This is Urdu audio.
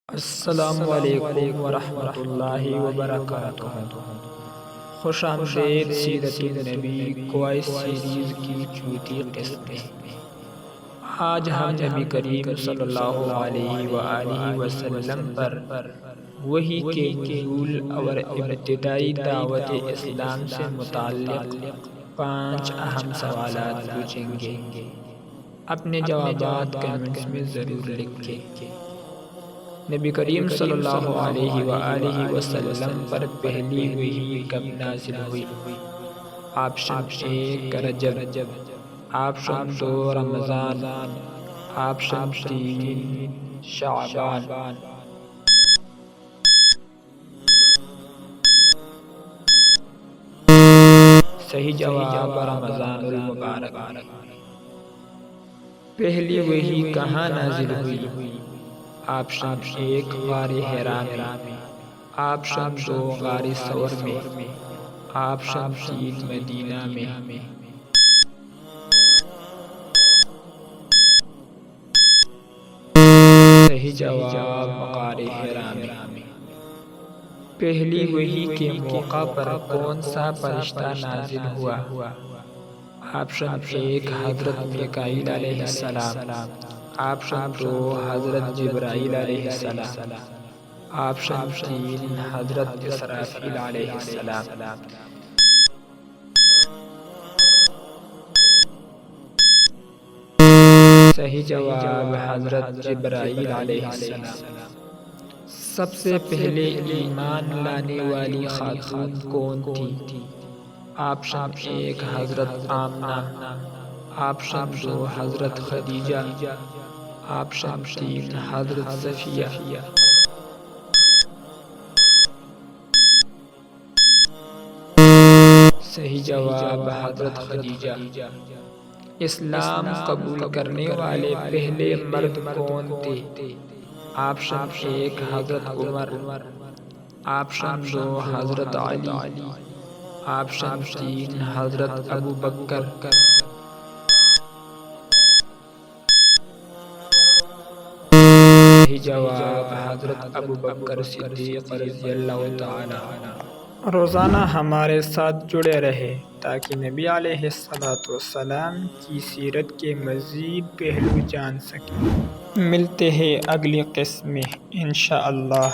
السلام علیکم ورحمۃ اللہ وبرکاتہ۔ خوش آمدید سیرت النبی کوائس سیریز کی چوتھی قسط میں۔ آج ہم نبی کریم صلی اللہ علیہ وآلہ وسلم پر وحی کے نزول اور ابتدائی دعوت اسلام سے متعلق 5 اہم سوالات پوچھیں گے۔ اپنے جوابات کمنٹس میں ضرور لکھیں۔ نبی کریم صلی اللہ علیہ وآلہ وسلم پر پہلی وحی کب نازل ہوئی؟ آپشن 1 رجب، آپشن 2 رمضان، آپشن 3 شعبان۔ صحیح جواب رمضان المبارک۔ پہلی وحی کہاں نازل ہوئی؟ آپشن 1 غار حرا میں، آپشن 2 غار ثور میں، آپشن 3 مدینہ میں۔ صحیح جواب غار حرا میں۔ پہلی وحی کے موقع پر کون سا فرشتہ نازل ہوا؟ آپشن 1 حضرت میکائیل علیہ السلام، آپشن 2 حضرت جبرائیل علیہ السلام، آپشن 3 حضرت اسرافیل علیہ السلام۔ صحیح جواب حضرت جبرائیل علیہ السلام۔ سب سے پہلے ایمان لانے والی خاتون کون تھی؟ آپشن 1 حضرت آمنہ، آپشن 2 حضرت خدیجہ، آپشن 3 حضرت صفیہ۔ صحیح جواب حضرت خدیجہ۔ اسلام قبول کرنے والے پہلے مرد کون تھے؟ آپشن 1 حضرت عمر، آپشن 2 حضرت علی، آپشن 3 حضرت ابوبکر۔ صحیح جواب حضرت ابوبکر صدیق رضی اللہ تعالی عنہ۔ روزانہ ہمارے ساتھ جڑے رہے تاکہ نبی علیہ السلام کی سیرت کے مزید پہلو جان سکیں۔ ملتے ہیں اگلی قسط میں انشاءاللہ۔